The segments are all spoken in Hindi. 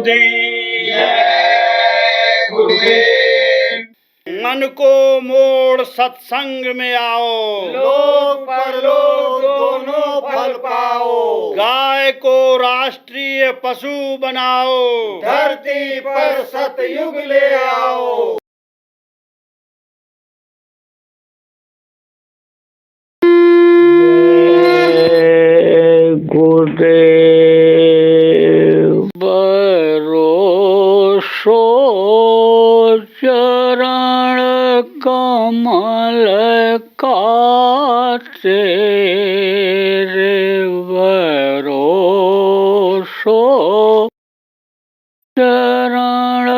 गुरुदेव। जय गुरुदेव। मन को मोड़ सत्संग में आओ, लोक परलोक दोनों फल पाओ। गाय को राष्ट्रीय पशु बनाओ, धरती पर सतयुग ले आओ। गुरुदेव। बरोसो चरण कमल का तेरे, बरोसो चरण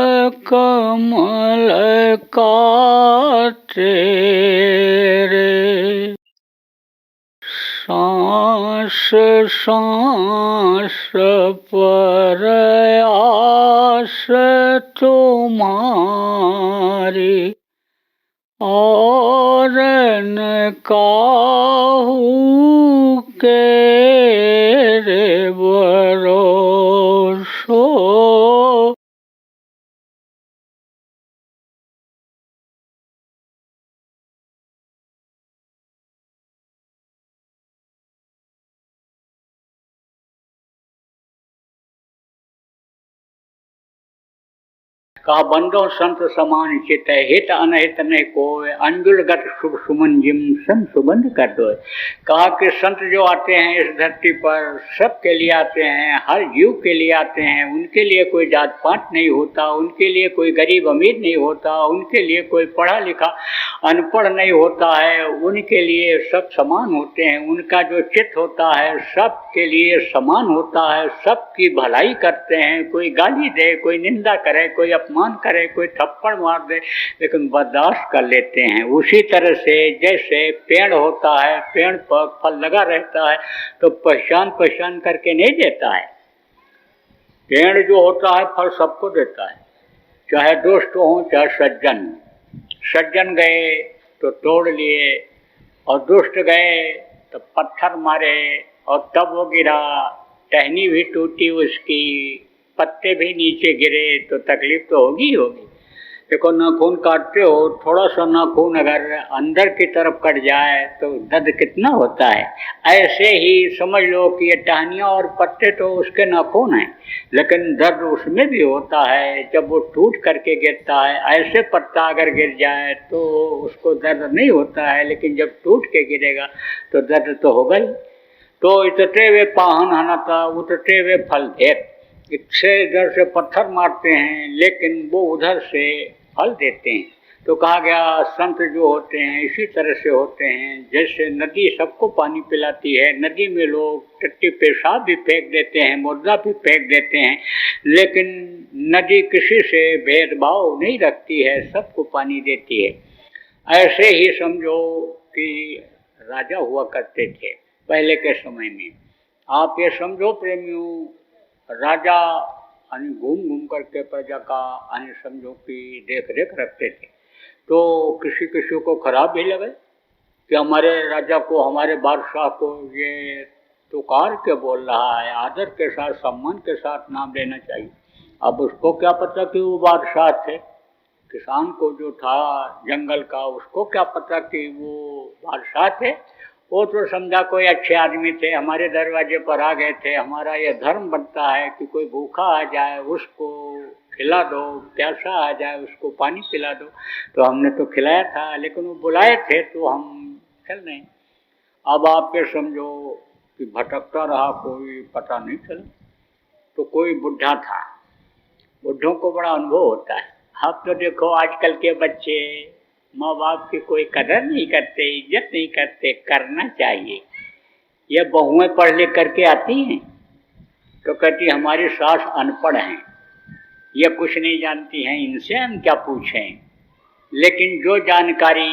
कमल का तेरे। सांस सांस पर आस तुम्हारी, और न काहू के रे भरोसो। कहा बंदो संत समान चित, हित अनहित नहीं कोय, अंजुलगत शुभ सुमन जिम सम सुबंध कर दो। कहा कि संत जो आते हैं इस धरती पर सबके लिए आते हैं, हर जीव के लिए आते हैं। उनके लिए कोई जात पात नहीं होता, उनके लिए कोई गरीब अमीर नहीं होता, उनके लिए कोई पढ़ा लिखा अनपढ़ नहीं होता है। उनके लिए सब समान होते हैं। उनका जो चित्त होता है सबके लिए समान होता है, सबकी भलाई करते हैं। कोई गाली दे, कोई निंदा करे, कोई मान करे, कोई थप्पड़ मार दे, लेकिन बर्दाश्त कर लेते हैं। उसी तरह से जैसे पेड़ होता है, पेड़ पर फल लगा रहता है तो पहचान करके नहीं देता है। पेड़ जो होता है फल सबको देता है, चाहे दोस्त हो चाहे सज्जन। सज्जन गए तो तोड़ लिए, और दुष्ट गए तो पत्थर मारे, और तब वो गिरा, टहनी भी टूटी उसकी, पत्ते भी नीचे गिरे, तो तकलीफ तो होगी ही होगी। देखो नाखून काटते हो, थोड़ा सा नाखून अगर अंदर की तरफ कट जाए तो दर्द कितना होता है। ऐसे ही समझ लो कि ये टहनियाँ और पत्ते तो उसके नाखून हैं, लेकिन दर्द उसमें भी होता है जब वो टूट करके गिरता है। ऐसे पत्ता अगर गिर जाए तो उसको दर्द नहीं होता है, लेकिन जब टूट के गिरेगा तो दर्द तो होगा ही। तो इतटे वे पाहन हनता उतटे वे फल देत। इससे इधर से पत्थर मारते हैं लेकिन वो उधर से फल देते हैं। तो कहा गया संत जो होते हैं इसी तरह से होते हैं। जैसे नदी सबको पानी पिलाती है, नदी में लोग टट्टी पेशाब भी फेंक देते हैं, मुर्दा भी फेंक देते हैं, लेकिन नदी किसी से भेदभाव नहीं रखती है, सबको पानी देती है। ऐसे ही समझो कि राजा हुआ करते थे पहले के समय में। आप ये समझो प्रेमियों, राजा घूम घूम करके प्रजा का समझो कि देख रेख रखते थे। तो किसी किसी को खराब भी लगे कि हमारे राजा को, हमारे बादशाह को ये तुकार के बोल रहा है, आदर के साथ सम्मान के साथ नाम लेना चाहिए। अब उसको क्या पता कि वो बादशाह थे, किसान को जो था जंगल का उसको क्या पता कि वो बादशाह थे। वो तो समझा कोई अच्छे आदमी थे, हमारे दरवाजे पर आ गए थे। हमारा ये धर्म बनता है कि कोई भूखा आ जाए उसको खिला दो, प्यासा आ जाए उसको पानी पिला दो। तो हमने तो खिलाया था, लेकिन वो बुलाए थे तो हम चल रहे। अब आप ये समझो कि भटकता रहा, कोई पता नहीं चला। तो कोई बुढ़ा था, बुढ़ों को बड़ा अनुभव होता है। अब तो देखो आजकल के बच्चे माँ बाप की कोई कदर नहीं करते, इज्जत नहीं करते। करना चाहिए। ये बहुएं पढ़ लिख करके आती हैं तो कहती हमारी सास अनपढ़ हैं, ये कुछ नहीं जानती हैं, इनसे हम क्या पूछें। लेकिन जो जानकारी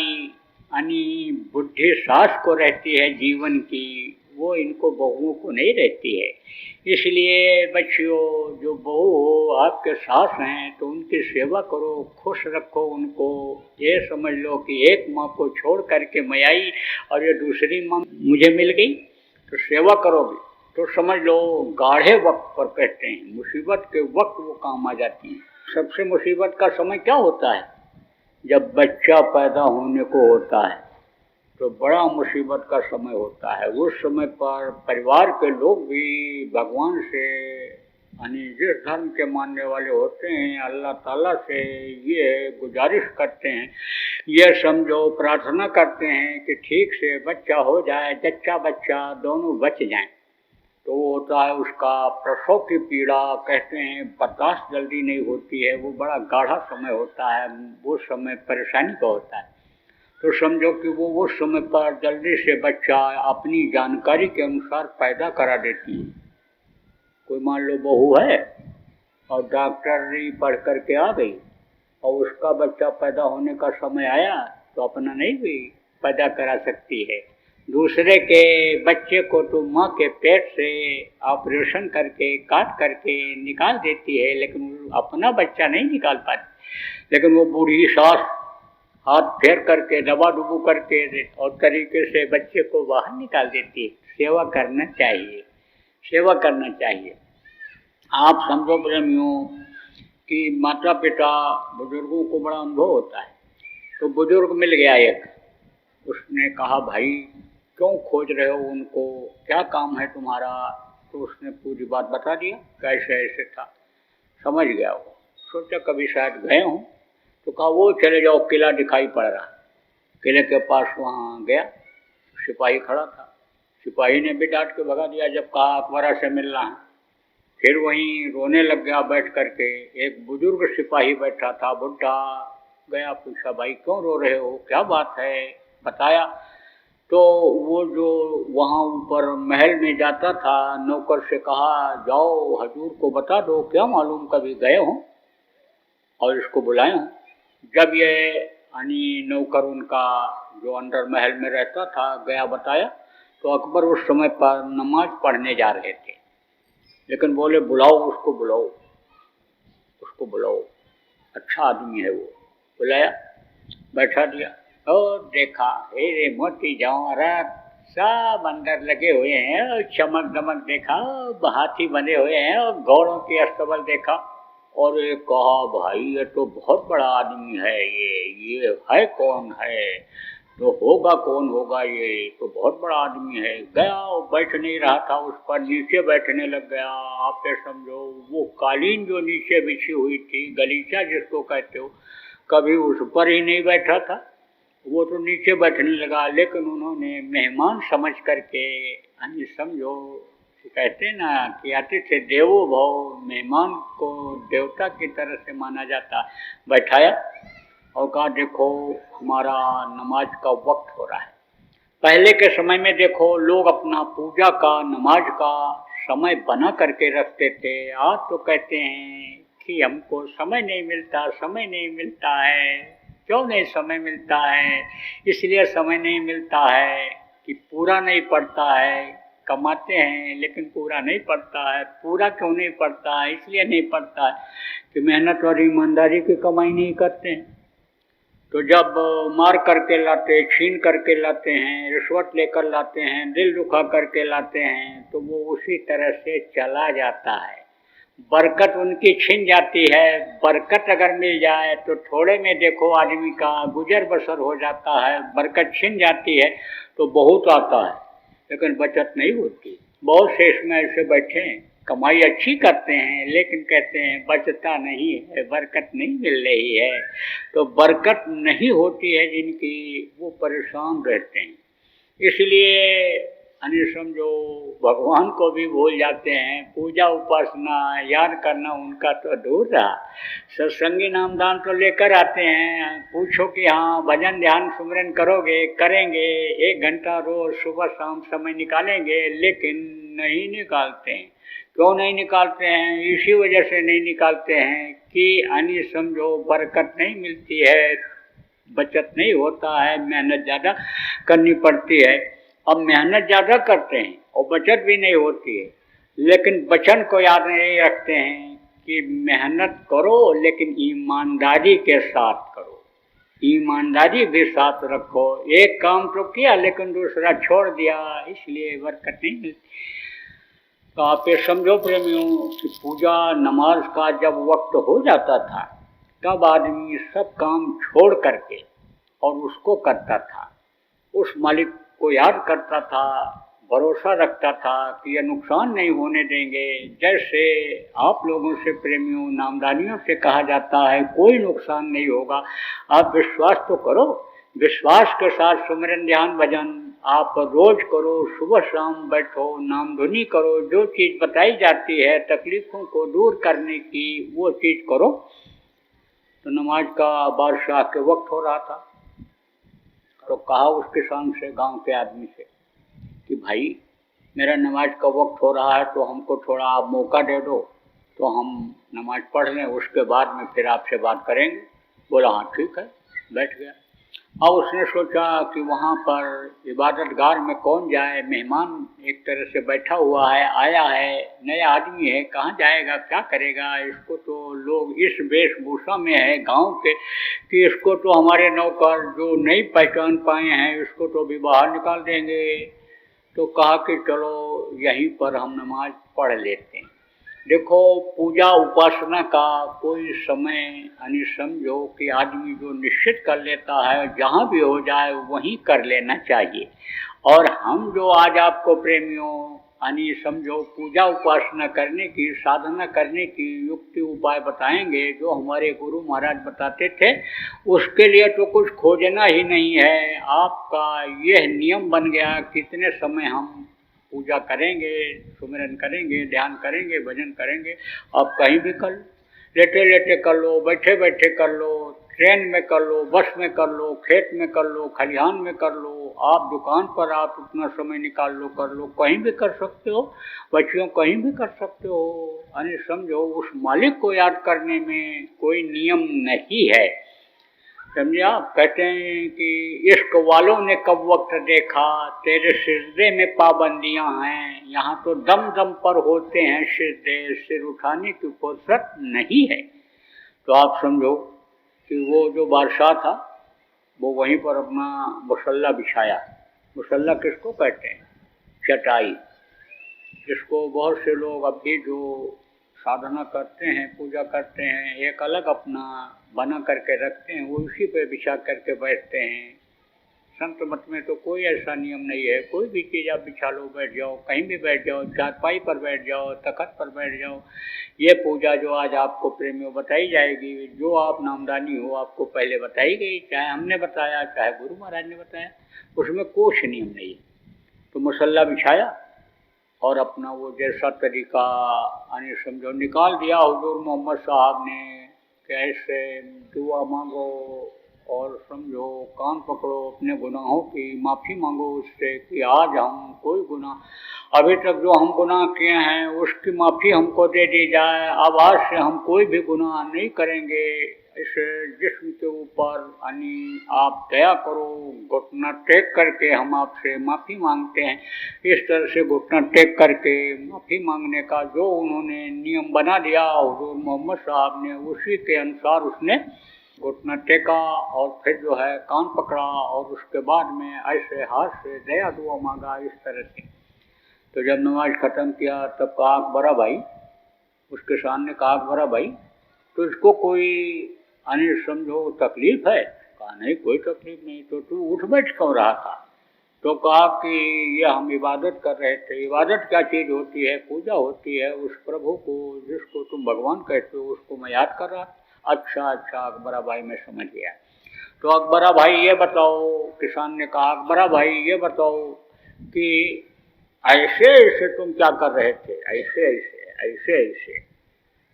बुद्धि सास को रहती है जीवन की, वो इनको बहुओं को नहीं रहती है। इसलिए बच्चियों, जो बहू हो आपके सास हैं तो उनकी सेवा करो, खुश रखो उनको। ये समझ लो कि एक माँ को छोड़ करके मैं आई और ये दूसरी माँ मुझे मिल गई, तो सेवा करोगे तो समझ लो गाढ़े वक्त पर कहते हैं, मुसीबत के वक्त वो काम आ जाती है। सबसे मुसीबत का समय क्या होता है? जब बच्चा पैदा होने को होता है तो बड़ा मुसीबत का समय होता है। उस समय पर परिवार के लोग भी भगवान से, यानी जिस धर्म के मानने वाले होते हैं, अल्लाह ताला से ये गुजारिश करते हैं, ये समझो प्रार्थना करते हैं कि ठीक से बच्चा हो जाए, जच्चा बच्चा दोनों बच जाएं। तो वो होता है उसका प्रसव की पीड़ा, कहते हैं बर्दाश्त जल्दी नहीं होती है, वो बड़ा गाढ़ा समय होता है, वो समय परेशानी का होता है। तो समझो कि वो उस समय पर जल्दी से बच्चा अपनी जानकारी के अनुसार पैदा करा देती है। कोई मान लो बहू है और डॉक्टरी पढ़ करके आ गई और उसका बच्चा पैदा होने का समय आया तो अपना नहीं भी पैदा करा सकती है, दूसरे के बच्चे को तो माँ के पेट से ऑपरेशन करके काट करके निकाल देती है, लेकिन अपना बच्चा नहीं निकाल पाती। लेकिन वो बूढ़ी सास हाथ फेर करके दबा डुबू करके और तरीके से बच्चे को बाहर निकाल देती है। सेवा करना चाहिए, सेवा करना चाहिए। आप समझो प्रेमियों कि माता पिता बुजुर्गों को बड़ा अनुभव होता है। तो बुजुर्ग मिल गया एक, उसने कहा भाई क्यों खोज रहे हो उनको, क्या काम है तुम्हारा? तो उसने पूरी बात बता दिया, कैसे ऐसे था, समझ गया वो। सोचा कभी शायद गए हूँ, तो कहा वो चले जाओ, किला दिखाई पड़ रहा। किले के पास वहाँ गया, सिपाही खड़ा था, सिपाही ने भी डांट के भगा दिया जब कहा अकबरा से मिलना है। फिर वहीं रोने लग गया बैठ करके। एक बुजुर्ग सिपाही बैठा था, बुढ़ा, गया पूछा भाई क्यों रो रहे हो, क्या बात है, बताया। तो वो जो वहाँ ऊपर महल में जाता था, नौकर से कहा जाओ हजूर को बता दो, क्या मालूम कभी गए हों और इसको बुलाए हों। जब ये यानी नौकर उनका जो अंदर महल में रहता था गया बताया, तो अकबर उस समय पर नमाज पढ़ने जा रहे थे, लेकिन बोले बुलाओ उसको, बुलाओ उसको बुलाओ, अच्छा आदमी है वो। बुलाया, बैठा दिया और देखा रे मोती जवाहरात सब अंदर लगे हुए हैं और चमक दमक देखा, हाथी बने हुए हैं और घोड़ों की अस्तबल देखा। और ये कहा भाई ये तो बहुत बड़ा आदमी है, ये है कौन है, तो होगा कौन होगा, ये तो बहुत बड़ा आदमी है। गया और बैठ नहीं रहा था, उस पर नीचे बैठने लग गया। आप ये समझो वो कालीन जो नीचे बिछी हुई थी, गलीचा जिसको कहते हो, कभी उस पर ही नहीं बैठा था, वो तो नीचे बैठने लगा। लेकिन उन्होंने मेहमान समझ करके, यानी समझो कहते हैं ना कि अतिथि देवो भव, मेहमान को देवता की तरह से माना जाता, बैठाया और कहा देखो हमारा नमाज का वक्त हो रहा है। पहले के समय में देखो लोग अपना पूजा का, नमाज का समय बना करके रखते थे। आज तो कहते हैं कि हमको समय नहीं मिलता, समय नहीं मिलता है। क्यों नहीं समय मिलता है? इसलिए समय नहीं मिलता है कि पूरा नहीं पड़ता है, कमाते हैं लेकिन पूरा नहीं पड़ता है। पूरा क्यों नहीं पड़ता है? इसलिए नहीं पड़ता है कि मेहनत और ईमानदारी की कमाई नहीं करते हैं। तो जब मार करके लाते, छीन करके लाते हैं, रिश्वत लेकर लाते हैं, दिल दुखा करके लाते हैं, तो वो उसी तरह से चला जाता है। बरकत उनकी छिन जाती है। बरकत अगर मिल जाए तो थोड़े में देखो आदमी का गुजर बसर हो जाता है, बरकत छिन जाती है तो बहुत आता है, लेकिन बचत नहीं होती। बहुत से इसमें ऐसे बैठे हैं, कमाई अच्छी करते हैं लेकिन कहते हैं बचता नहीं है, बरकत नहीं मिल रही है। तो बरकत नहीं होती है जिनकी, वो परेशान रहते हैं। इसलिए यानी समझो भगवान को भी भूल जाते हैं। पूजा उपासना याद करना उनका तो दूर रहा। सत्संगी नामदान तो लेकर आते हैं, पूछो कि हाँ भजन ध्यान सुमरन करोगे, करेंगे, 1 घंटा रोज सुबह शाम समय निकालेंगे, लेकिन नहीं निकालते हैं। क्यों नहीं निकालते हैं? इसी वजह से नहीं निकालते हैं कि यानी समझो बरकत नहीं मिलती है, बचत नहीं होता है, मेहनत ज़्यादा करनी पड़ती है। अब मेहनत ज़्यादा करते हैं और बचत भी नहीं होती है, लेकिन वचन को याद नहीं रखते हैं कि मेहनत करो लेकिन ईमानदारी के साथ करो, ईमानदारी भी साथ रखो। एक काम तो किया लेकिन दूसरा छोड़ दिया, इसलिए बरकत नहीं मिलती। तो आप ये समझो प्रेमियों कि पूजा नमाज का जब वक्त हो जाता था तब आदमी सब काम छोड़ करके और उसको करता था, उस मालिक को याद करता था, भरोसा रखता था कि यह नुकसान नहीं होने देंगे। जैसे आप लोगों से प्रेमियों नामदानियों से कहा जाता है कोई नुकसान नहीं होगा, आप विश्वास तो करो। विश्वास के साथ सुमिरन ध्यान भजन आप रोज करो, सुबह शाम बैठो, नाम धुनी करो, जो चीज़ बताई जाती है तकलीफों को दूर करने की वो चीज़ करो। तो नमाज का बादशाह के वक्त हो रहा था, तो कहा उस किसान से, गांव के आदमी से कि भाई मेरा नमाज का वक्त हो रहा है तो हमको थोड़ा आप मौका दे दो, तो हम नमाज पढ़ लें, उसके बाद में फिर आपसे बात करेंगे। बोला हाँ ठीक है, बैठ गया। अब उसने सोचा कि वहाँ पर इबादतगार में कौन जाए, मेहमान एक तरह से बैठा हुआ है, आया है, नया आदमी है, कहाँ जाएगा, क्या करेगा, इसको तो लोग इस वेशभूषा में है गांव के कि इसको तो हमारे नौकर जो नहीं पहचान पाए हैं इसको तो भी बाहर निकाल देंगे। तो कहा कि चलो यहीं पर हम नमाज पढ़ लेते हैं। देखो पूजा उपासना का कोई समय यानी समझो कि आदमी जो निश्चित कर लेता है जहाँ भी हो जाए वहीं कर लेना चाहिए। और हम जो आज आपको प्रेमियों यानी समझो पूजा उपासना करने की, साधना करने की युक्ति उपाय बताएंगे जो हमारे गुरु महाराज बताते थे, उसके लिए तो कुछ खोजना ही नहीं है। आपका यह नियम बन गया, कितने समय हम पूजा करेंगे, सुमिरन करेंगे, ध्यान करेंगे, भजन करेंगे। आप कहीं भी कर लो, लेटे लेटे कर लो, बैठे बैठे कर लो, ट्रेन में कर लो, बस में कर लो, खेत में कर लो, खलिहान में कर लो, आप दुकान पर आप उतना समय निकाल लो, कर लो, कहीं भी कर सकते हो बच्चियों, कहीं भी कर सकते हो। यानी समझो उस मालिक को याद करने में कोई नियम नहीं है, समझे आप। कहते हैं कि इश्क वालों ने कब वक्त देखा, तेरे सिजदे में पाबंदियां हैं, यहाँ तो दम दम पर होते हैं सिजदे, सिर उठाने की फुर्सत नहीं है। तो आप समझो कि वो जो बादशाह था वो वहीं पर अपना मुसल्ला बिछाया। मुसल्ला किसको कहते हैं? चटाई, जिसको बहुत से लोग अब भी जो साधना करते हैं, पूजा करते हैं, एक अलग अपना बना करके रखते हैं, वो उसी पे बिछा करके बैठते हैं। संत मत में तो कोई ऐसा नियम नहीं है, कोई भी चीज़ आप बिछा लो, बैठ जाओ, कहीं भी बैठ जाओ, चारपाई पर बैठ जाओ, तखत पर बैठ जाओ। ये पूजा जो आज आपको प्रेमियों बताई जाएगी, जो आप नामदानी हो आपको पहले बताई गई, चाहे हमने बताया चाहे गुरु महाराज ने बताया, उसमें कुछ नियम नहीं है। तो मुसल्ला बिछाया और अपना वो जैसा तरीका यानी समझो निकाल दिया हुजूर मोहम्मद साहब ने, कैसे दुआ मांगो और समझो कान पकड़ो, अपने गुनाहों की माफ़ी मांगो उससे कि आज हम कोई गुनाह अभी तक जो हम गुनाह किए हैं उसकी माफ़ी हमको दे दी जाए, अब आज से हम कोई भी गुनाह नहीं करेंगे। इस जिस्म के ऊपर यानी आप दया करो, घुटना टेक करके हम आपसे माफ़ी मांगते हैं। इस तरह से घुटना टेक करके माफ़ी मांगने का जो उन्होंने नियम बना दिया हुजूर मोहम्मद साहब ने, उसी के अनुसार उसने घुटना टेका और फिर जो है कान पकड़ा और उसके बाद में ऐसे हाथ से दया दुआ मांगा इस तरह से। तो जब नमाज ख़त्म किया तब कहा अकबरा भाई, उस किसान ने कहा अकबरा भाई तो इसको कोई यानी समझो तकलीफ़ है? कहा नहीं कोई तकलीफ़ नहीं, तो तू उठ बैठ क्यों रहा था? तो कहा कि ये हम इबादत कर रहे थे। इबादत क्या चीज़ होती है? पूजा होती है, उस प्रभु को जिसको तुम भगवान कहते हो उसको मैं याद कर रहा। अच्छा अच्छा अकबरा भाई मैं समझ गया। तो अकबरा भाई ये बताओ, किसान ने कहा अकबरा भाई ये बताओ कि ऐसे ऐसे तुम क्या कर रहे थे? ऐसे ऐसे ऐसे ऐसे।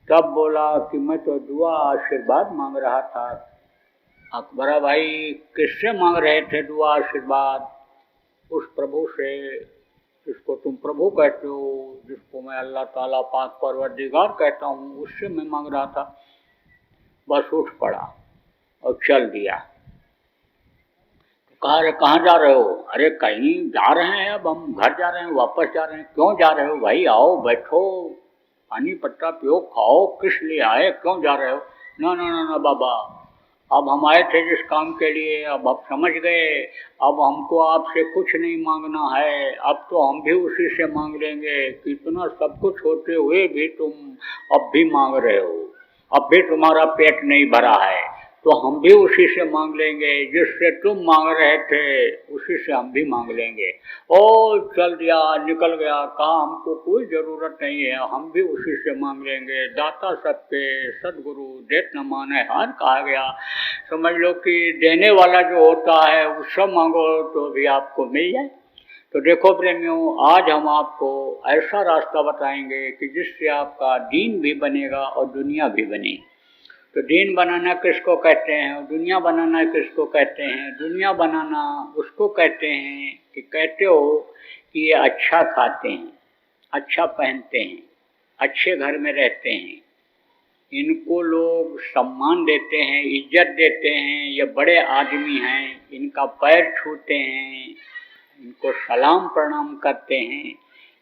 तब बोला कि मैं तो दुआ आशीर्वाद मांग रहा था। अकबरा भाई किससे मांग रहे थे दुआ आशीर्वाद? उस प्रभु से जिसको तुम प्रभु कहते हो, जिसको मैं अल्लाह ताला पाक परवरदिगार कहता हूँ, उससे मैं मांग रहा था। बस उठ पड़ा और चल दिया। कहा अरे कहाँ जा रहे हो? अरे कहीं जा रहे हैं, अब हम घर जा रहे हैं, वापस जा रहे हैं। क्यों जा रहे हो भाई? आओ बैठो, पानी पत्ता पियो, खाओ, किस लिए आए, क्यों जा रहे हो? ना ना ना ना बाबा, अब हम आए थे जिस काम के लिए, अब आप समझ गए, अब हमको आपसे कुछ नहीं मांगना है, अब तो हम भी उसी से मांग लेंगे। कितना सब कुछ होते हुए भी तुम अब भी मांग रहे हो, अब भी तुम्हारा पेट नहीं भरा है, तो हम भी उसी से मांग लेंगे, जिससे तुम मांग रहे थे उसी से हम भी मांग लेंगे। ओ चल दिया, निकल गया, कहा हमको कोई ज़रूरत नहीं है, हम भी उसी से मांग लेंगे। दाता सबके सदगुरु देत न माने हार कहा गया। समझ लो कि देने वाला जो होता है उससे मांगो तो भी आपको मिल जाए। तो देखो प्रेमियों, आज हम आपको ऐसा रास्ता बताएंगे कि जिससे आपका दीन भी बनेगा और दुनिया भी बनेगी। तो दीन बनाना किसको कहते हैं और दुनिया बनाना किसको कहते हैं? दुनिया बनाना उसको कहते हैं कि कहते हो कि ये अच्छा खाते हैं, अच्छा पहनते हैं, अच्छे घर में रहते हैं, इनको लोग सम्मान देते हैं, इज्जत देते हैं, ये बड़े आदमी हैं, इनका पैर छूते हैं, इनको सलाम प्रणाम करते हैं,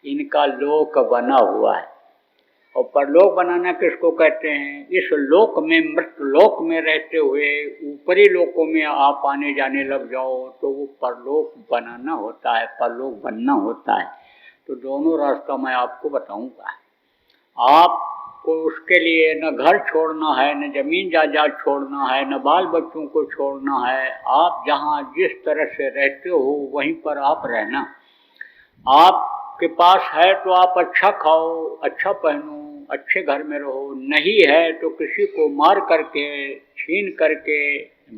इनका लोक बना हुआ है। और परलोक बनाना किसको कहते हैं? इस लोक में, मृत लोक में रहते हुए ऊपरी लोकों में आप आने जाने लग जाओ तो वो परलोक बनाना होता है, परलोक बनना होता है। तो दोनों रास्ता मैं आपको बताऊंगा। आपको उसके लिए न घर छोड़ना है, न जमीन जायदाद छोड़ना है, न बाल बच्चों को छोड़ना है। आप जहाँ जिस तरह से रहते हो वहीं पर आप रहना। आपके पास है तो आप अच्छा खाओ, अच्छा पहनो, अच्छे घर में रहो, नहीं है तो किसी को मार करके, छीन करके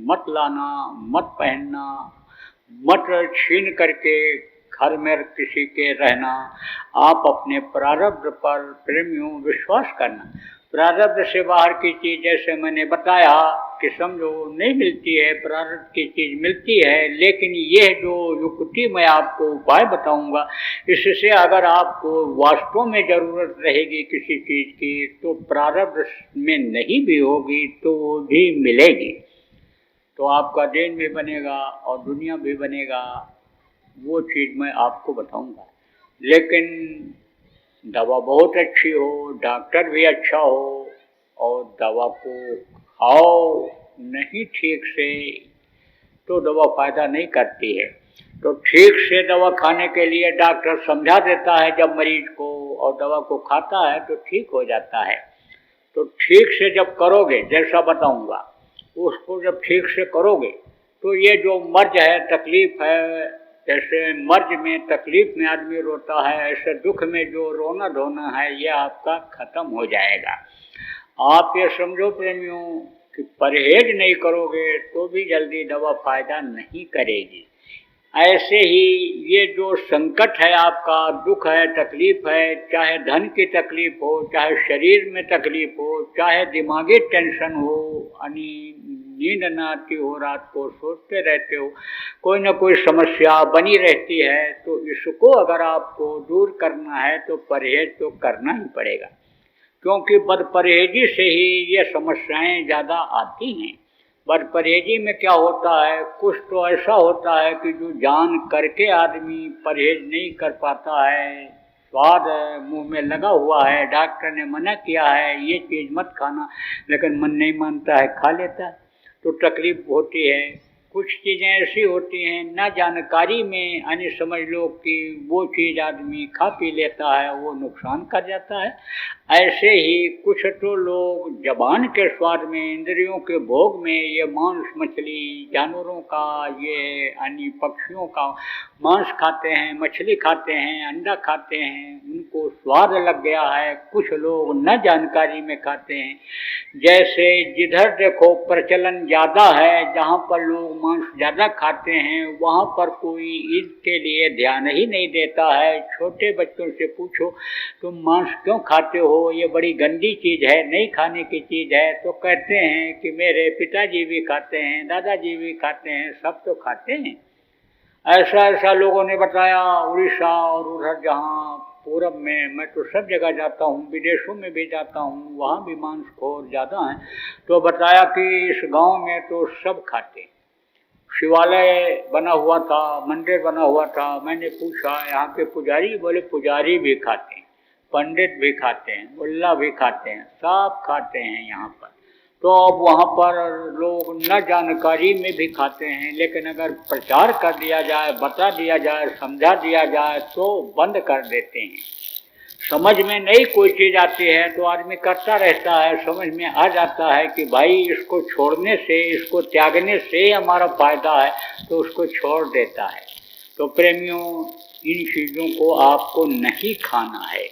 मत लाना, मत पहनना, मत छीन करके घर में किसी के रहना। आप अपने प्रारब्ध पर प्रेमियों विश्वास करना। प्रारब्ध से बाहर की चीज़, जैसे मैंने बताया कि समझो नहीं मिलती है, प्रारब्ध की चीज़ मिलती है, लेकिन यह जो युक्ति मैं आपको उपाय बताऊंगा, इससे अगर आपको वास्तव में ज़रूरत रहेगी किसी चीज़ की तो प्रारब्ध में नहीं भी होगी तो वो भी मिलेगी, तो आपका दिन भी बनेगा और दुनिया भी बनेगा। वो चीज़ मैं आपको बताऊंगा। लेकिन दवा बहुत अच्छी हो, डॉक्टर भी अच्छा हो, और दवा को खाओ नहीं ठीक से तो दवा फ़ायदा नहीं करती है। तो ठीक से दवा खाने के लिए डॉक्टर समझा देता है जब मरीज को, और दवा को खाता है तो ठीक हो जाता है। तो ठीक से जब करोगे, जैसा बताऊंगा, उसको जब ठीक से करोगे तो ये जो मर्ज है, तकलीफ़ है, जैसे मर्ज में तकलीफ़ में आदमी रोता है, ऐसे दुख में जो रोना धोना है ये आपका ख़त्म हो जाएगा। आप ये समझो प्रेमियों कि परहेज नहीं करोगे तो भी जल्दी दवा फ़ायदा नहीं करेगी। ऐसे ही ये जो संकट है आपका, दुख है, तकलीफ़ है, चाहे धन की तकलीफ़ हो, चाहे शरीर में तकलीफ़ हो, चाहे दिमागी टेंशन हो, नींद न आती हो, रात को सोचते रहते हो, कोई ना कोई समस्या बनी रहती है, तो इसको अगर आपको दूर करना है तो परहेज तो करना ही पड़ेगा, क्योंकि बदपरहेजी से ही ये समस्याएं ज़्यादा आती हैं। बदपरहेजी में क्या होता है, कुछ तो ऐसा होता है कि जो जान करके आदमी परहेज नहीं कर पाता है, स्वाद मुंह में लगा हुआ है, डॉक्टर ने मना किया है ये चीज़ मत खाना, लेकिन मन नहीं मानता है, खा लेता है, तो तकलीफ होती है। कुछ चीज़ें ऐसी होती हैं ना जानकारी में, यानी समझ लो कि वो चीज़ आदमी खा पी लेता है, वो नुकसान कर जाता है। ऐसे ही कुछ तो लोग जबान के स्वाद में, इंद्रियों के भोग में, ये मांस मछली जानवरों का, ये अन्य पक्षियों का मांस खाते हैं, मछली खाते हैं, अंडा खाते हैं, उनको स्वाद लग गया है। कुछ लोग न जानकारी में खाते हैं, जैसे जिधर देखो प्रचलन ज़्यादा है, जहाँ पर लोग मांस ज़्यादा खाते हैं, वहाँ पर कोई इसके लिए ध्यान ही नहीं देता है। छोटे बच्चों से पूछो तुम मांस क्यों खाते हो, ये बड़ी गंदी चीज़ है, नहीं खाने की चीज़ है, तो कहते हैं कि मेरे पिताजी भी खाते हैं, दादाजी भी खाते हैं, सब तो खाते हैं। ऐसा ऐसा लोगों ने बताया। उड़ीसा और उधर जहाँ पूरब में, मैं तो सब जगह जाता हूँ, विदेशों में भी जाता हूँ, वहाँ भी मांसखोर ज़्यादा हैं, तो बताया कि इस गांव में तो सब खाते हैं। शिवालय बना हुआ था, मंदिर बना हुआ था, मैंने पूछा यहाँ के पुजारी, बोले पुजारी भी खाते हैं, पंडित भी खाते हैं, मुल्ला भी खाते हैं, सब खाते हैं यहाँ पर। तो अब वहाँ पर लोग न जानकारी में भी खाते हैं, लेकिन अगर प्रचार कर दिया जाए, बता दिया जाए, समझा दिया जाए तो बंद कर देते हैं। समझ में नहीं कोई चीज़ आती है तो आदमी करता रहता है, समझ में आ जाता है कि भाई इसको छोड़ने से, इसको त्यागने से हमारा फायदा है, तो उसको छोड़ देता है। तो प्रेमियों, इन चीज़ों को आपको नहीं खाना है।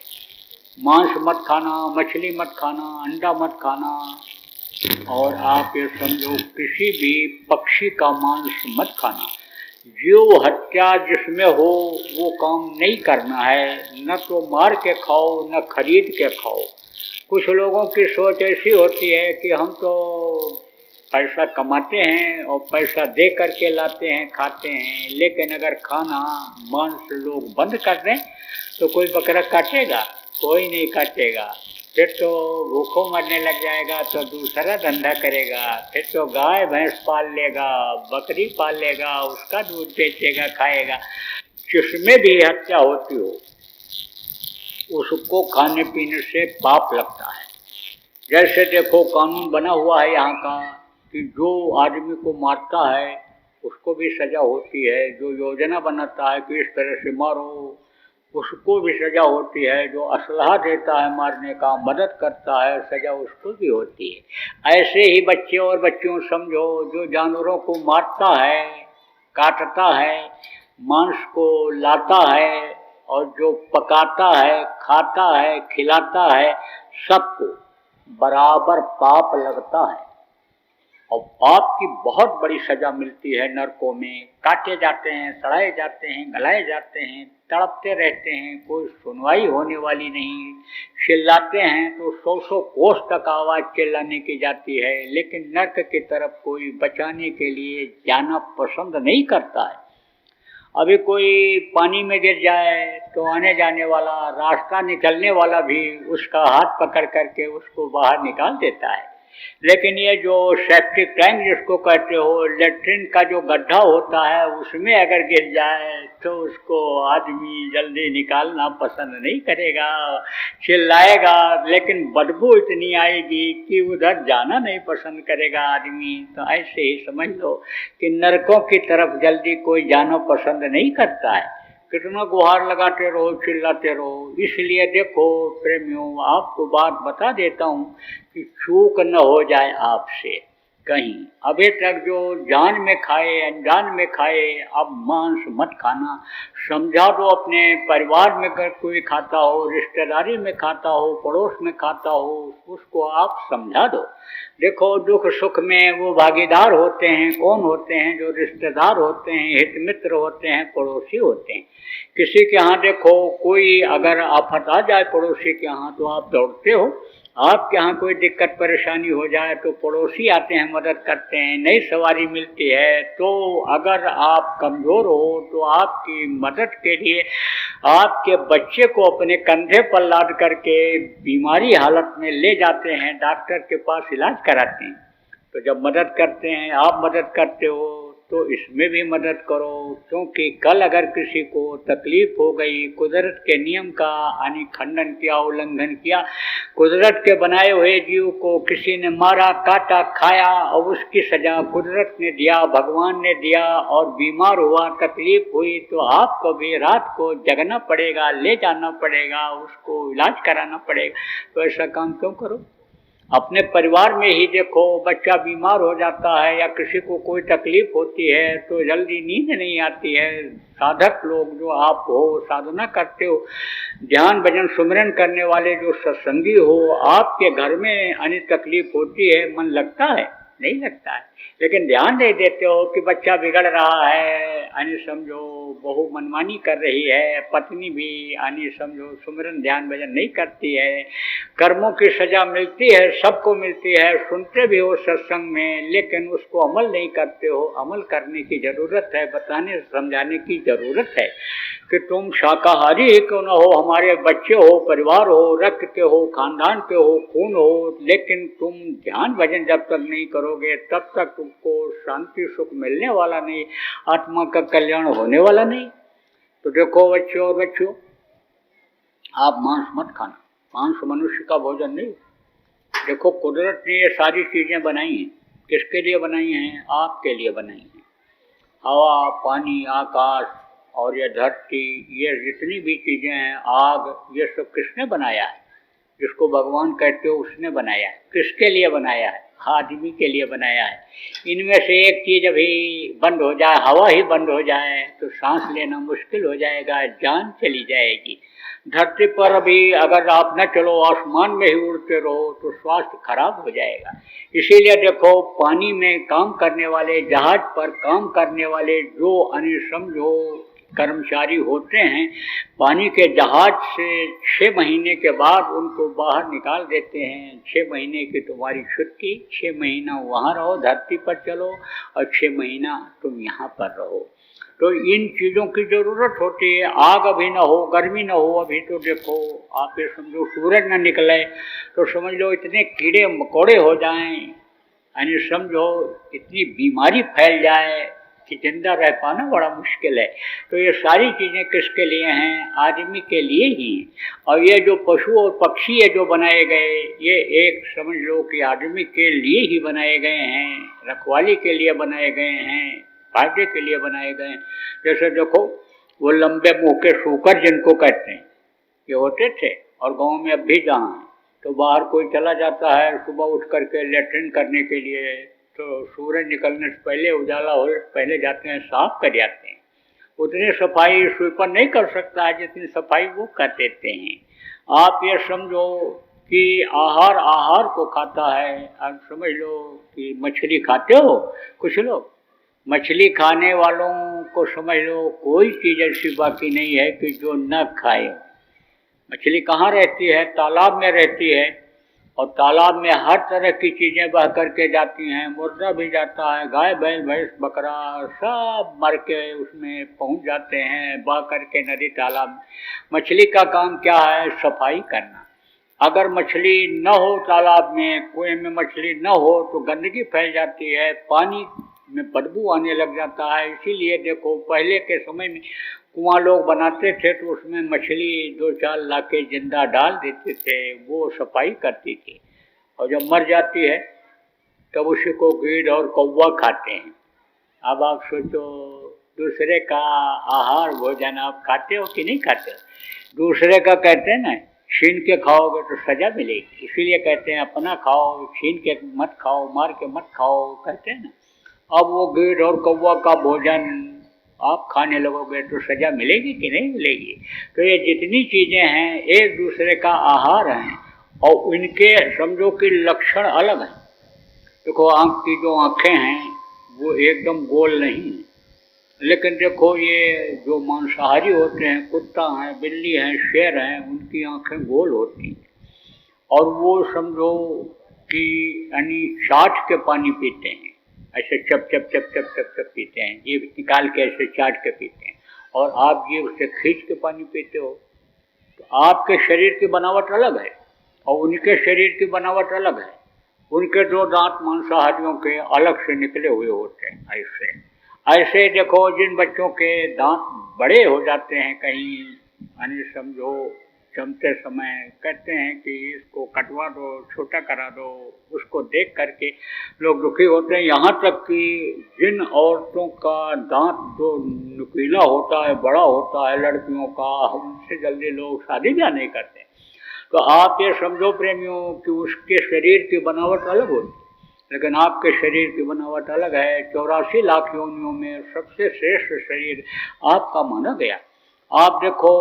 मांस मत खाना, मछली मत खाना, अंडा मत खाना, और आप ये समझो किसी भी पक्षी का मांस मत खाना। जीव हत्या जिसमें हो वो काम नहीं करना है। न तो मार के खाओ, न खरीद के खाओ। कुछ लोगों की सोच ऐसी होती है कि हम तो पैसा कमाते हैं और पैसा दे करके लाते हैं, खाते हैं, लेकिन अगर खाना मांस लोग बंद कर दें तो कोई बकरा काटेगा? कोई नहीं काटेगा। फिर तो भूखों मरने लग जाएगा तो दूसरा धंधा करेगा, फिर तो गाय भैंस पाल लेगा, बकरी पाल लेगा, उसका दूध बेचेगा, खाएगा। जिसमें भी हत्या होती हो उसको खाने पीने से पाप लगता है। जैसे देखो कानून बना हुआ है यहाँ का कि जो आदमी को मारता है उसको भी सजा होती है, जो योजना बनाता है कि इस तरह से मारो उसको भी सजा होती है, जो असलाह देता है मारने का, मदद करता है, सजा उसको भी होती है। ऐसे ही बच्चे और बच्चियों समझो, जो जानवरों को मारता है, काटता है, मांस को लाता है और जो पकाता है, खाता है, खिलाता है, सबको बराबर पाप लगता है। और पाप की बहुत बड़ी सजा मिलती है नरकों में। काटे जाते हैं, सड़ाए जाते हैं, गलाए जाते हैं, तड़पते रहते हैं, कोई सुनवाई होने वाली नहीं। चिल्लाते हैं तो 100 कोस तक आवाज़ चिल्लाने की जाती है, लेकिन नरक की तरफ कोई बचाने के लिए जाना पसंद नहीं करता है। अभी कोई पानी में गिर जाए तो आने जाने वाला, रास्ता निकलने वाला भी उसका हाथ पकड़ करके उसको बाहर निकाल देता है। लेकिन ये जो सेप्टिक टैंक जिसको कहते हो, लेट्रिन का जो गड्ढा होता है, उसमें अगर गिर जाए तो उसको आदमी जल्दी निकालना पसंद नहीं करेगा, चिल्लाएगा, लेकिन बदबू इतनी आएगी कि उधर जाना नहीं पसंद करेगा आदमी। तो ऐसे ही समझ लो कि नरकों की तरफ जल्दी कोई जाना पसंद नहीं करता है। कितना गुहार लगाते रहो, चिल्लाते रहो। इसलिए देखो प्रेमियों, आपको बात बता देता हूँ कि चूक न हो जाए आपसे कहीं। अभी तक जो जान में खाए, अनजान में खाए, अब मांस मत खाना। समझा दो अपने परिवार में अगर कोई खाता हो, रिश्तेदारी में खाता हो, पड़ोस में खाता हो, उसको आप समझा दो। देखो दुख सुख में वो भागीदार होते हैं। कौन होते हैं? जो रिश्तेदार होते हैं, हित मित्र होते हैं, पड़ोसी होते हैं। किसी के यहाँ देखो कोई अगर आफत आ जाए पड़ोसी के यहाँ तो आप दौड़ते हो। आपके यहाँ कोई दिक्कत परेशानी हो जाए तो पड़ोसी आते हैं, मदद करते हैं, नई सवारी मिलती है। तो अगर आप कमज़ोर हो तो आपकी मदद के लिए आपके बच्चे को अपने कंधे पर लाद करके बीमारी हालत में ले जाते हैं, डॉक्टर के पास इलाज कराते हैं। तो जब मदद करते हैं, आप मदद करते हो, तो इसमें भी मदद करो, क्योंकि कल अगर किसी को तकलीफ हो गई, कुदरत के नियम का यानी खंडन किया, उल्लंघन किया, कुदरत के बनाए हुए जीव को किसी ने मारा, काटा, खाया और उसकी सजा कुदरत ने दिया, भगवान ने दिया और बीमार हुआ, तकलीफ हुई, तो आपको भी रात को जगना पड़ेगा, ले जाना पड़ेगा, उसको इलाज कराना पड़ेगा। तो ऐसा काम क्यों करो? अपने परिवार में ही देखो, बच्चा बीमार हो जाता है या किसी को कोई तकलीफ होती है तो जल्दी नींद नहीं आती है। साधक लोग जो आप हो, साधना करते हो, ध्यान भजन सुमिरन करने वाले जो सत्संगी हो, आपके घर में अन्य तकलीफ होती है, मन लगता है? नहीं लगता है। लेकिन ध्यान नहीं देते हो कि बच्चा बिगड़ रहा है, यानी समझो बहू मनमानी कर रही है, पत्नी भी यानी समझो सुमिरन ध्यान भजन नहीं करती है, कर्मों की सजा मिलती है, सबको मिलती है, सुनते भी हो सत्संग में, लेकिन उसको अमल नहीं करते हो। अमल करने की जरूरत है, बताने समझाने की जरूरत है कि तुम शाकाहारी ही क्यों न हो, हमारे बच्चे हो, परिवार हो, रक्त के हो, खानदान के हो, खून हो, लेकिन तुम ध्यान भजन जब तक नहीं करोगे तब तक तुमको शांति सुख मिलने वाला नहीं, आत्मा का कल्याण होने वाला नहीं। तो देखो बच्चों और बच्चों, आप मांस मत खाना। मांस मनुष्य का भोजन नहीं। देखो कुदरत ने ये सारी चीज़ें बनाई हैं, किसके लिए बनाई हैं? आपके लिए बनाई हैं। हवा, पानी, आकाश और ये धरती, ये जितनी भी चीज़ें हैं, आग, ये सब किसने बनाया है? जिसको भगवान कहते हो उसने बनाया है। किसके लिए बनाया है? आदमी के लिए बनाया है। इनमें से एक चीज़ अभी बंद हो जाए, हवा ही बंद हो जाए तो सांस लेना मुश्किल हो जाएगा, जान चली जाएगी। धरती पर अभी अगर आप न चलो, आसमान में ही उड़ते रहो तो स्वास्थ्य खराब हो जाएगा। इसीलिए देखो, पानी में काम करने वाले, जहाज पर काम करने वाले जो समझो कर्मचारी होते हैं, पानी के जहाज से 6 महीने के बाद उनको बाहर निकाल देते हैं। 6 महीने की तुम्हारी छुट्टी, 6 महीना वहाँ रहो, धरती पर चलो, और 6 महीना तुम यहाँ पर रहो। तो इन चीज़ों की ज़रूरत होती है। आग अभी ना हो, गर्मी ना हो, अभी तो देखो आप ये समझो सूरज ना निकले तो समझ लो इतने कीड़े मकोड़े हो जाएं, यानी समझो इतनी बीमारी फैल जाए कि जिंदा रह पाना बड़ा मुश्किल है। तो ये सारी चीज़ें किसके लिए हैं? आदमी के लिए ही। और ये जो पशु और पक्षी है जो बनाए गए, ये एक समझ लो कि आदमी के लिए ही बनाए गए हैं, रखवाली के लिए बनाए गए हैं, फायदे के लिए बनाए गए हैं। जैसे देखो वो लंबे मुँह के सूकर जिनको कहते हैं, ये होते थे, और गाँव में अब भी जहाँ है तो बाहर कोई चला जाता है सुबह उठ करके लेटरिन करने के लिए, तो सूरज निकलने से पहले, उजाला हो पहले जाते हैं, साफ कर जाते हैं। उतनी सफाई स्वीपर नहीं कर सकता है जितनी सफाई वो कर देते हैं। आप ये समझो कि आहार को खाता है। आप समझ लो कि मछली खाते हो कुछ लोग, मछली खाने वालों को समझ लो कोई चीज़ ऐसी बाकी नहीं है कि जो न खाए। मछली कहाँ रहती है? तालाब में रहती है, और तालाब में हर तरह की चीज़ें बह करके जाती हैं, मुर्गा भी जाता है, गाय बैल भैंस बकरा सब मर के उसमें पहुंच जाते हैं, बह करके नदी तालाब। मछली का काम क्या है? सफाई करना। अगर मछली न हो तालाब में, कुएं में मछली न हो तो गंदगी फैल जाती है, पानी में बदबू आने लग जाता है। इसीलिए देखो पहले के समय में कुआं लोग बनाते थे तो उसमें मछली 2-4 लाके जिंदा डाल देते थे, वो सफाई करती थी, और जब मर जाती है तब उसी को गीद और कौवा खाते हैं। अब आप सोचो, दूसरे का आहार भोजन आप खाते हो कि नहीं खाते हो? दूसरे का कहते हैं ना, छीन के खाओगे तो सजा मिलेगी। इसीलिए कहते हैं अपना खाओ, छीन के मत खाओ, मार के मत खाओ, कहते हैं ना। अब वो गीद और कौवा का भोजन आप खाने लगोगे तो सजा मिलेगी कि नहीं मिलेगी? तो ये जितनी चीज़ें हैं एक दूसरे का आहार हैं, और इनके समझो कि लक्षण अलग हैं। देखो आँख की जो आँखें हैं वो एकदम गोल नहीं हैं, लेकिन देखो ये जो मांसाहारी होते हैं, कुत्ता हैं, बिल्ली हैं, शेर हैं, उनकी आँखें गोल होती हैं, और वो समझो कि यानी चाट के पानी पीते हैं, ऐसे चप चप चप चप चप चप पीते हैं, ये निकाल के ऐसे चाट के पीते हैं। और आप ये उससे खींच के पानी पीते हो, तो आपके शरीर की बनावट अलग है और उनके शरीर की बनावट अलग है। उनके दो दांत मांसाहारियों के अलग से निकले हुए होते हैं। ऐसे ऐसे देखो जिन बच्चों के दांत बड़े हो जाते हैं कहीं, यानी समझो जमते समय कहते हैं कि इसको कटवा दो, छोटा करा दो, उसको देख करके लोग दुखी होते हैं। यहाँ तक कि जिन औरतों का दांत जो नुकीला होता है, बड़ा होता है लड़कियों का, उनसे जल्दी लोग शादी ब्याह नहीं करते। तो आप ये समझो प्रेमियों कि उसके शरीर की बनावट अलग होती है, लेकिन आपके शरीर की बनावट अलग है। 84 लाख योनियों में सबसे श्रेष्ठ शरीर आपका माना गया। आप देखो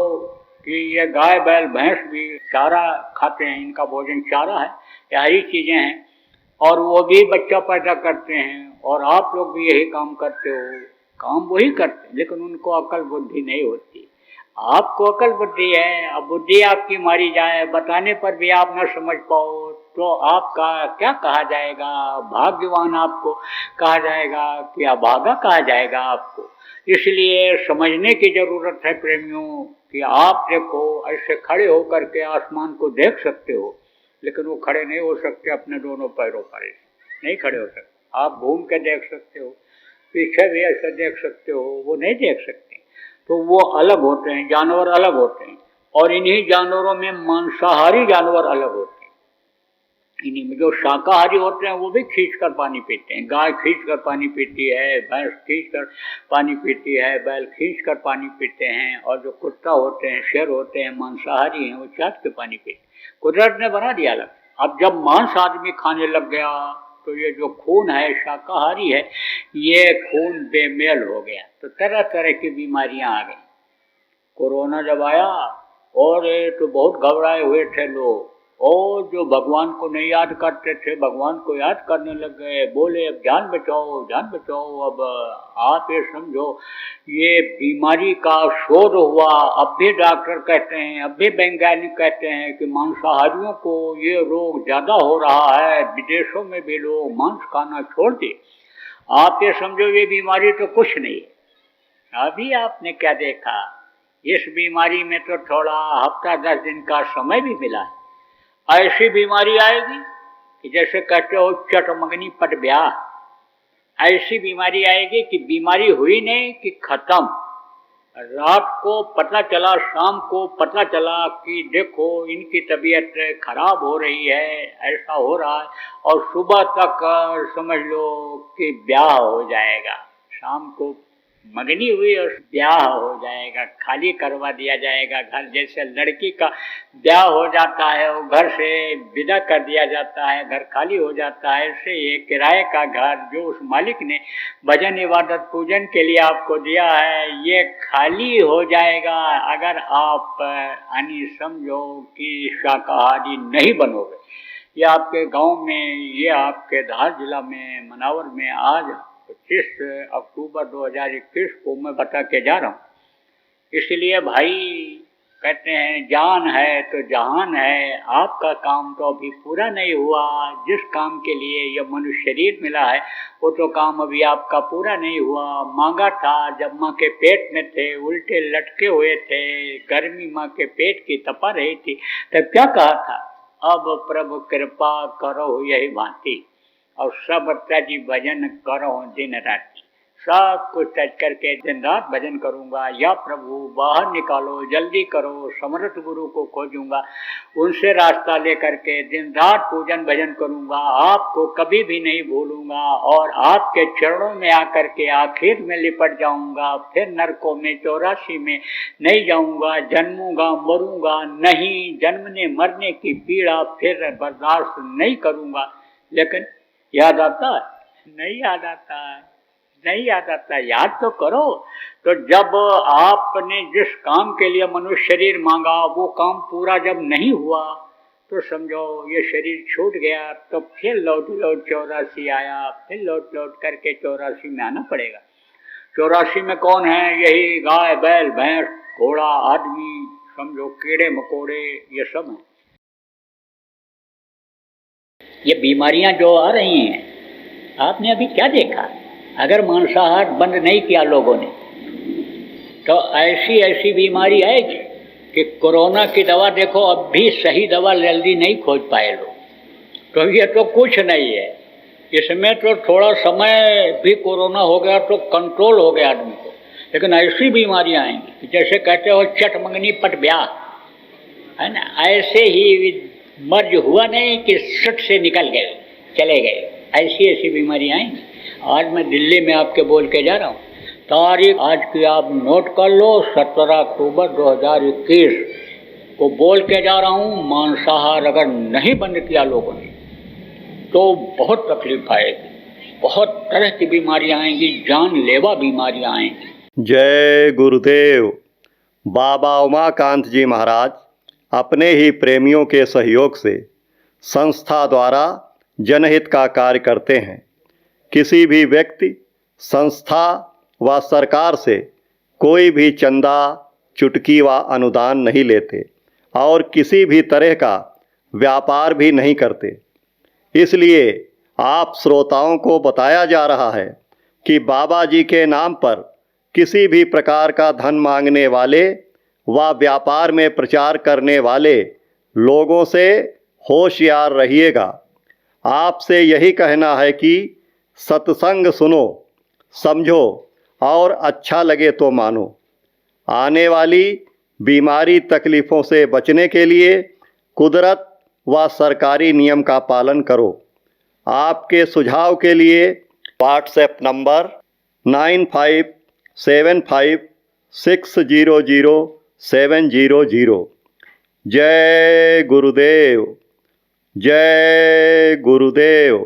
कि ये गाय बैल भैंस भी चारा खाते हैं, इनका भोजन चारा है, ये हरी चीज़ें हैं, और वो भी बच्चा पैदा करते हैं, और आप लोग भी यही काम करते हो, काम वही करते हैं, लेकिन उनको अकल बुद्धि नहीं होती। आपको अकल बुद्धि है, अब बुद्धि आपकी मारी जाए, बताने पर भी आप न समझ पाओ तो आपका क्या कहा जाएगा? भाग्यवान आपको कहा जाएगा कि अभागा कहा जाएगा आपको। इसलिए समझने की ज़रूरत है प्रेमियों कि आप देखो ऐसे खड़े होकर के आसमान को देख सकते हो, लेकिन वो खड़े नहीं हो सकते अपने दोनों पैरों पर, नहीं खड़े हो सकते। आप घूम के देख सकते हो, पीछे भी ऐसे देख सकते हो, वो नहीं देख सकते। तो वो अलग होते हैं, जानवर अलग होते हैं, और इन्हीं जानवरों में मांसाहारी जानवर अलग होते हैं। इन्हीं में जो शाकाहारी होते हैं वो भी खींच कर पानी पीते हैं। गाय खींच कर पानी पीती है, भैंस खींच कर पानी पीती है, बैल खींच कर पानी पीते हैं, और जो कुत्ता होते हैं, शेर होते हैं, मांसाहारी हैं, वो चाट के पानी पीते हैं। कुदरत ने बना दिया अलग। अब जब मांस आदमी खाने लग गया तो ये जो खून है शाकाहारी है, ये खून बेमेल हो गया, तो तरह तरह की बीमारियां आ गई। कोरोना जब आया और ये तो बहुत घबराए हुए थे लोग, और जो भगवान को नहीं याद करते थे भगवान को याद करने लग गए, बोले अब जान बचाओ जान बचाओ। अब आप ये समझो ये बीमारी का शोध हुआ, अब भी डॉक्टर कहते हैं, अब भी वैज्ञानिक कहते हैं कि मांसाहारियों को ये रोग ज़्यादा हो रहा है, विदेशों में भी लोग मांस खाना छोड़ दिए। आप ये समझो ये बीमारी तो कुछ नहीं है। अभी आपने क्या देखा, इस बीमारी में तो थोड़ा हफ्ता 10 दिन का समय भी मिला है। ऐसी बीमारी आएगी कि जैसे कहते हो चटमंगनी पट ब्याह, ऐसी बीमारी आएगी कि बीमारी हुई नहीं कि खत्म। रात को पता चला, शाम को पता चला कि देखो इनकी तबीयत खराब हो रही है, ऐसा हो रहा है, और सुबह तक समझ लो कि ब्याह हो जाएगा। शाम को मंगनी हुई और ब्याह हो जाएगा, खाली करवा दिया जाएगा घर। जैसे लड़की का ब्याह हो जाता है, वो घर से विदा कर दिया जाता है, घर खाली हो जाता है, ऐसे ये किराए का घर जो उस मालिक ने भजन इबादत पूजन के लिए आपको दिया है, ये खाली हो जाएगा अगर आप यानी समझो कि शाकाहारी नहीं बनोगे। ये आपके गांव में, ये आपके धार जिला में, मनावर में आज 25 अक्टूबर 2021 को मैं बता के जा रहा हूँ। इसलिए भाई कहते हैं जान है तो जहान है। आपका काम तो अभी पूरा नहीं हुआ। जिस काम के लिए यह मनुष्य शरीर मिला है वो तो काम अभी आपका पूरा नहीं हुआ। मांगा था जब माँ के पेट में थे, उल्टे लटके हुए थे, गर्मी माँ के पेट की तपा रही थी, तब क्या कहा था, अब प्रभु कृपा करो यही भांति, और सब त्यज भजन करो दिन राति। सब कुछ त्यज करके दिन रात भजन करूंगा। या प्रभु बाहर निकालो, जल्दी करो, समर्थ गुरु को खोजूंगा, उनसे रास्ता लेकर के दिन रात पूजन भजन करूंगा। आपको कभी भी नहीं भूलूंगा और आपके चरणों में आकर के आखिर में लिपट जाऊंगा। फिर नरकों में 84 में नहीं जाऊंगा, जन्मूंगा मरूंगा नहीं, जन्मने मरने की पीड़ा फिर बर्दाश्त नहीं करूंगा। लेकिन याद आता नहीं, याद आता नहीं, याद आता, याद तो करो। तो जब आपने जिस काम के लिए मनुष्य शरीर मांगा वो काम पूरा जब नहीं हुआ तो समझो ये शरीर छूट गया, तो फिर लौट 84 आया, फिर लौट करके 84 में आना पड़ेगा। 84 में कौन है, यही गाय बैल भैंस घोड़ा आदमी, समझो कीड़े मकोड़े, ये सब हैं। ये बीमारियां जो आ रही हैं, आपने अभी क्या देखा, अगर मांसाहार बंद नहीं किया लोगों ने तो ऐसी ऐसी बीमारी आएगी कि कोरोना की दवा देखो, अब भी सही दवा जल्दी नहीं खोज पाए लोग। तो ये तो कुछ नहीं है, इसमें तो थोड़ा समय भी कोरोना हो गया तो कंट्रोल हो गया आदमी को। लेकिन ऐसी बीमारियां आएंगी जैसे कहते हो चटमंगनी पट ब्याह, है ना, ऐसे ही मर्ज हुआ नहीं कि सट से निकल गए चले गए, ऐसी ऐसी बीमारियां आएंगी। आज मैं दिल्ली में आपके बोल के जा रहा हूँ, तारीख आज की आप नोट कर लो, 17 अक्टूबर 2021 को बोल के जा रहा हूँ। मांसाहार अगर नहीं बंद किया लोगों ने तो बहुत तकलीफ आएगी, बहुत तरह की बीमारियां आएंगी, जानलेवा बीमारियां आएंगी। जय गुरुदेव। बाबा उमाकांत जी महाराज अपने ही प्रेमियों के सहयोग से संस्था द्वारा जनहित का कार्य करते हैं। किसी भी व्यक्ति, संस्था व सरकार से कोई भी चंदा, चुटकी व अनुदान नहीं लेते और किसी भी तरह का व्यापार भी नहीं करते। इसलिए आप श्रोताओं को बताया जा रहा है कि बाबा जी के नाम पर किसी भी प्रकार का धन मांगने वाले व व्यापार में प्रचार करने वाले लोगों से होशियार रहिएगा। आपसे यही कहना है कि सत्संग सुनो, समझो और अच्छा लगे तो मानो। आने वाली बीमारी तकलीफ़ों से बचने के लिए कुदरत व सरकारी नियम का पालन करो। आपके सुझाव के लिए व्हाट्सएप नंबर 9575600700। जय गुरुदेव, जय गुरुदेव।